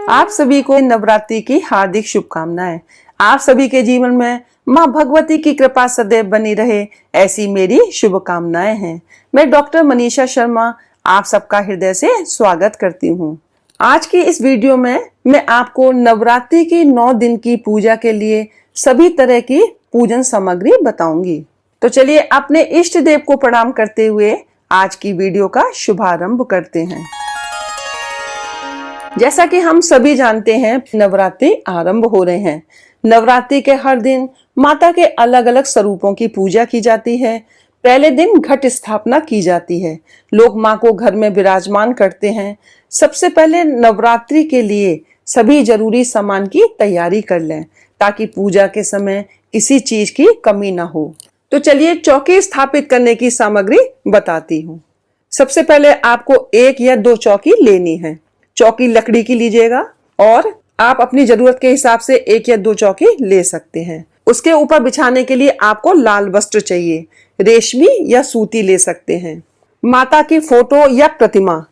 आप सभी को नवरात्रि की हार्दिक शुभकामनाएं। आप सभी के जीवन में मां भगवती की कृपा सदैव बनी रहे, ऐसी मेरी शुभकामनाएं हैं। मैं डॉक्टर मनीषा शर्मा आप सबका हृदय से स्वागत करती हूं। आज की इस वीडियो में मैं आपको नवरात्रि की 9 दिन की पूजा के लिए सभी तरह की पूजन सामग्री बताऊंगी। तो चलिए अपने इष्ट देव को प्रणाम करते हुए आज की वीडियो का शुभारंभ करते हैं। जैसा कि हम सभी जानते हैं, नवरात्रि आरंभ हो रहे हैं। नवरात्रि के हर दिन माता के अलग अलग स्वरूपों की पूजा की जाती है। पहले दिन घट स्थापना की जाती है। लोग मां को घर में विराजमान करते हैं। सबसे पहले नवरात्रि के लिए सभी जरूरी सामान की तैयारी कर लें ताकि पूजा के समय किसी चीज की कमी ना हो। तो चलिए चौकी स्थापित करने की सामग्री बताती हूँ। सबसे पहले आपको 1 या 2 चौकी लेनी है। चौकी लकड़ी की लीजिएगा और आप अपनी जरूरत के हिसाब से 1 या 2 चौकी ले सकते हैं। उसके ऊपर बिछाने के लिए आपको लाल वस्त्र चाहिए, रेशमी या सूती ले सकते हैं। माता की फोटो या प्रतिमा।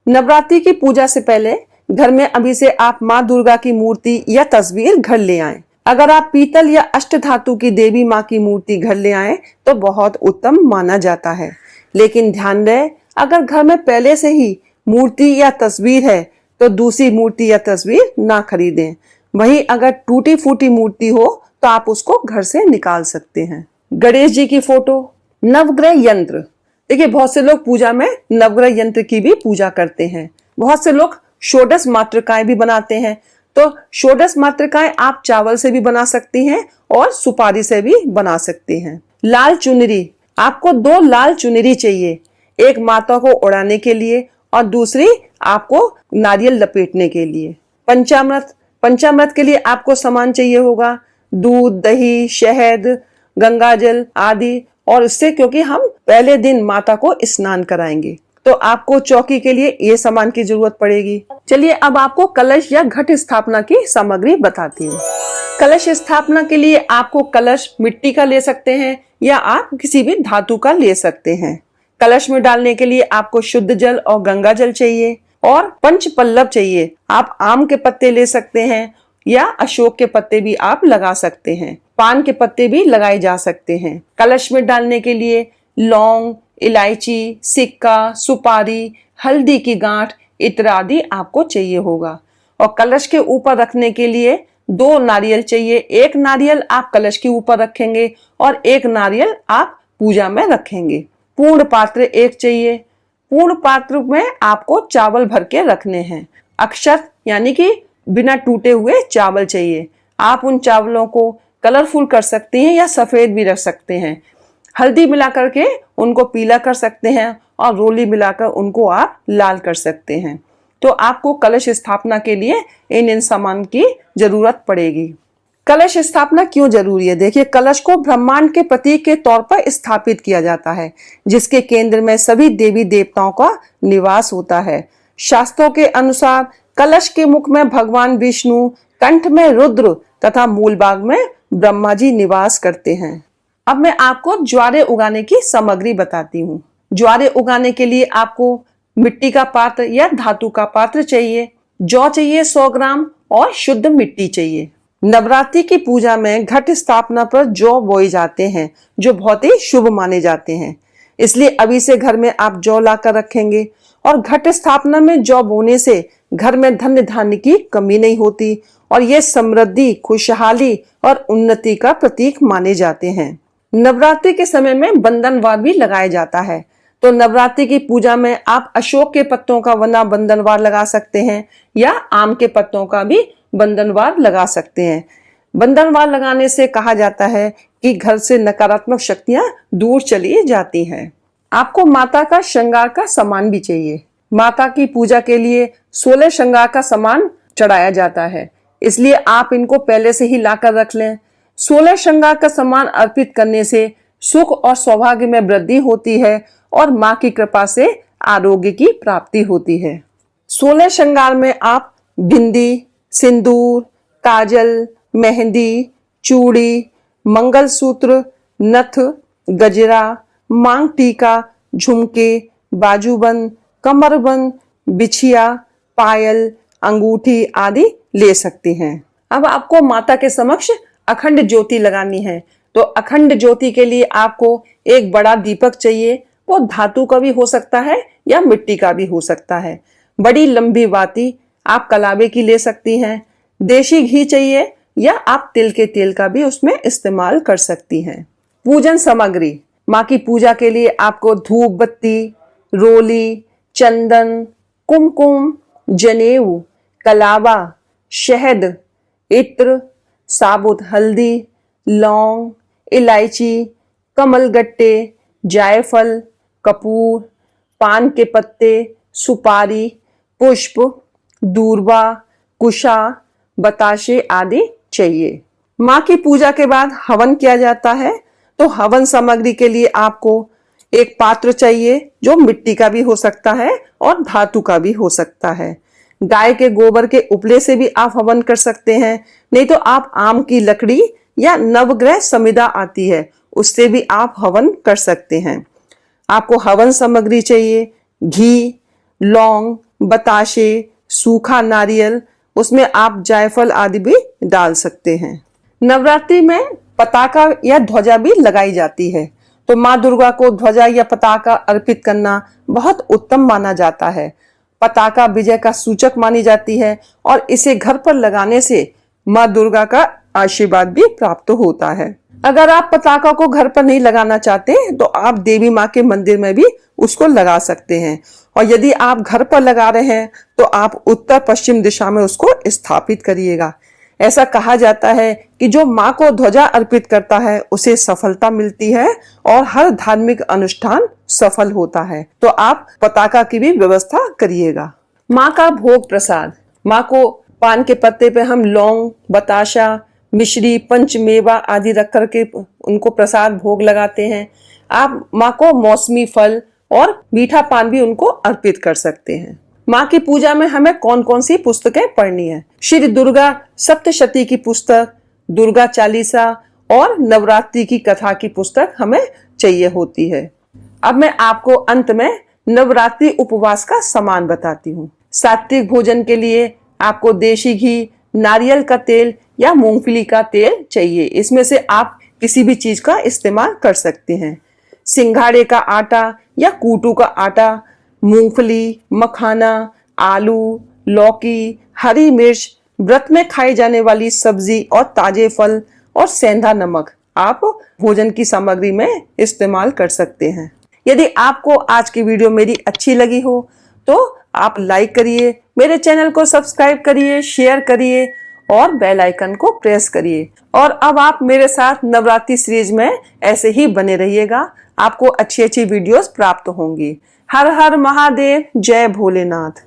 नवरात्रि की पूजा से पहले घर में अभी से आप माँ दुर्गा की मूर्ति या तस्वीर घर ले आए। अगर आप पीतल या अष्ट धातु की देवी माँ की मूर्ति घर ले आए तो बहुत उत्तम माना जाता है। लेकिन ध्यान रहे, अगर घर में पहले से ही मूर्ति या तस्वीर है तो दूसरी मूर्ति या तस्वीर ना खरीदें। वहीं अगर टूटी फूटी मूर्ति हो तो आप उसको घर से निकाल सकते हैं। गणेश जी की फोटो। नवग्रह यंत्र। देखिए, बहुत से लोग पूजा में नवग्रह यंत्र की भी पूजा करते हैं। बहुत से लोग षोडश मातृकाएं भी बनाते हैं। तो षोडश मातृकाएं आप चावल से भी बना सकती हैं और सुपारी से भी बना सकती हैं। लाल चुनरी। आपको 2 लाल चुनरी चाहिए, एक माता को ओढ़ाने के लिए और दूसरी आपको नारियल लपेटने के लिए। पंचामृत। पंचामृत के लिए आपको सामान चाहिए होगा दूध, दही, शहद, गंगाजल आदि। और इससे क्योंकि हम पहले दिन माता को स्नान कराएंगे तो आपको चौकी के लिए ये सामान की जरूरत पड़ेगी। चलिए अब आपको कलश या घट स्थापना की सामग्री बताती हूँ। कलश स्थापना के लिए आपको कलश मिट्टी का ले सकते हैं या आप किसी भी धातु का ले सकते हैं। कलश में डालने के लिए आपको शुद्ध जल और गंगा जल चाहिए और पंच पल्लव चाहिए। आप आम के पत्ते ले सकते हैं या अशोक के पत्ते भी आप लगा सकते हैं। पान के पत्ते भी लगाए जा सकते हैं। कलश में डालने के लिए लौंग, इलायची, सिक्का, सुपारी, हल्दी की गांठ इत्यादि आपको चाहिए होगा। और कलश के ऊपर रखने के लिए 2 नारियल चाहिए। एक नारियल आप कलश के ऊपर रखेंगे और एक नारियल आप पूजा में रखेंगे। पूर्ण पात्र 1 चाहिए। पूर्ण पात्र में आपको चावल भर के रखने हैं। अक्षत यानी कि बिना टूटे हुए चावल चाहिए। आप उन चावलों को कलरफुल कर सकते हैं या सफेद भी रख सकते हैं। हल्दी मिलाकर के उनको पीला कर सकते हैं और रोली मिलाकर उनको आप लाल कर सकते हैं। तो आपको कलश स्थापना के लिए इन सामान की जरूरत पड़ेगी। कलश स्थापना क्यों जरूरी है? देखिए, कलश को ब्रह्मांड के प्रतीक के तौर पर स्थापित किया जाता है, जिसके केंद्र में सभी देवी देवताओं का निवास होता है। शास्त्रों के अनुसार कलश के मुख में भगवान विष्णु, कंठ में रुद्र तथा मूल भाग में ब्रह्मा जी निवास करते हैं। अब मैं आपको ज्वारे उगाने की सामग्री बताती हूँ। ज्वारे उगाने के लिए आपको मिट्टी का पात्र या धातु का पात्र चाहिए। जौ चाहिए 100 ग्राम और शुद्ध मिट्टी चाहिए। नवरात्रि की पूजा में घट स्थापना पर जौ बोए जाते हैं जो बहुत ही शुभ माने जाते हैं। इसलिए अभी से घर में आप जौ लाकर रखेंगे और घट स्थापना में जौ बोने से घर में धन धान्य की कमी नहीं होती और ये समृद्धि, खुशहाली और उन्नति का प्रतीक माने जाते हैं। नवरात्रि के समय में बंधनवार भी लगाया जाता है। तो नवरात्रि की पूजा में आप अशोक के पत्तों का बना बंधनवार लगा सकते हैं या आम के पत्तों का भी बंधनवार लगा सकते हैं। बंधनवार लगाने से कहा जाता है कि घर से नकारात्मक शक्तियां दूर चली जाती हैं। आपको माता का श्रृंगार का सामान भी चाहिए। माता की पूजा के लिए 16 श्रृंगार का सामान चढ़ाया जाता है, इसलिए आप इनको पहले से ही लाकर रख लें। 16 श्रृंगार का सामान अर्पित करने से सुख और सौभाग्य में वृद्धि होती है और माँ की कृपा से आरोग्य की प्राप्ति होती है। 16 श्रृंगार में आप बिंदी, सिंदूर, काजल, मेहंदी, चूड़ी, मंगलसूत्र, नथ, गजरा, मांग टीका, झुमके, बाजूबंद, कमरबंद, बिछिया, पायल अंगूठी आदि ले सकती हैं। अब आपको माता के समक्ष अखंड ज्योति लगानी है। तो अखंड ज्योति के लिए आपको एक बड़ा दीपक चाहिए। वो धातु का भी हो सकता है या मिट्टी का भी हो सकता है। बड़ी लंबी बाती आप कलावे की ले सकती हैं। देशी घी चाहिए या आप तिल के तेल का भी उसमें इस्तेमाल कर सकती हैं। पूजन सामग्री, माँ की पूजा के लिए आपको धूप बत्ती, रोली, चंदन, कुमकुम, जनेऊ, कलावा, शहद, इत्र, साबुत हल्दी, लौंग, इलायची, कमलगट्टे, जायफल, कपूर, पान के पत्ते, सुपारी, पुष्प, दूर्वा, कुशा, बताशे आदि चाहिए। माँ की पूजा के बाद हवन किया जाता है। तो हवन सामग्री के लिए आपको एक पात्र चाहिए जो मिट्टी का भी हो सकता है और धातु का भी हो सकता है। गाय के गोबर के उपले से भी आप हवन कर सकते हैं, नहीं तो आप आम की लकड़ी या नवग्रह समिधा आती है उससे भी आप हवन कर सकते हैं। आपको हवन सामग्री चाहिए घी, लौंग, बताशे, सूखा नारियल, उसमें आप जायफल आदि भी डाल सकते हैं। नवरात्रि में पताका या ध्वजा भी लगाई जाती है। तो माँ दुर्गा को ध्वजा या पताका अर्पित करना बहुत उत्तम माना जाता है। पताका विजय का सूचक मानी जाती है और इसे घर पर लगाने से माँ दुर्गा का आशीर्वाद भी प्राप्त होता है। अगर आप पताका को घर पर नहीं लगाना चाहते तो आप देवी माँ के मंदिर में भी उसको लगा सकते हैं। और यदि आप घर पर लगा रहे हैं तो आप उत्तर पश्चिम दिशा में उसको स्थापित करिएगा। ऐसा कहा जाता है कि जो माँ को ध्वजा अर्पित करता है उसे सफलता मिलती है और हर धार्मिक अनुष्ठान सफल होता है। तो आप पताका की भी व्यवस्था करिएगा। माँ का भोग प्रसाद, माँ को पान के पत्ते पे हम लौंग, बताशा, मिश्री, पंचमेवा आदि रख करके उनको प्रसाद भोग लगाते हैं। आप माँ को मौसमी फल और मीठा पान भी उनको अर्पित कर सकते हैं। माँ की पूजा में हमें कौन कौन सी पुस्तकें पढ़नी है? श्री दुर्गा सप्तशती की पुस्तक, दुर्गा चालीसा और नवरात्रि की कथा की पुस्तक हमें चाहिए होती है। अब मैं आपको अंत में नवरात्रि उपवास का सामान बताती हूँ। सात्विक भोजन के लिए आपको देशी घी, नारियल का तेल या मूंगफली का तेल चाहिए। इसमें से आप किसी भी चीज का इस्तेमाल कर सकते हैं। सिंघाड़े का आटा या कूटू का आटा, मूंगफली, मखाना, आलू, लौकी, हरी मिर्च, व्रत में खाई जाने वाली सब्जी और ताजे फल और सेंधा नमक आप भोजन की सामग्री में इस्तेमाल कर सकते हैं। यदि आपको आज की वीडियो मेरी अच्छी लगी हो तो आप लाइक करिए, मेरे चैनल को सब्सक्राइब करिए, शेयर करिए और बेल आइकन को प्रेस करिए। और अब आप मेरे साथ नवरात्रि सीरीज में ऐसे ही बने रहिएगा। आपको अच्छी अच्छी वीडियोस प्राप्त होंगी। हर हर महादेव, जय भोलेनाथ।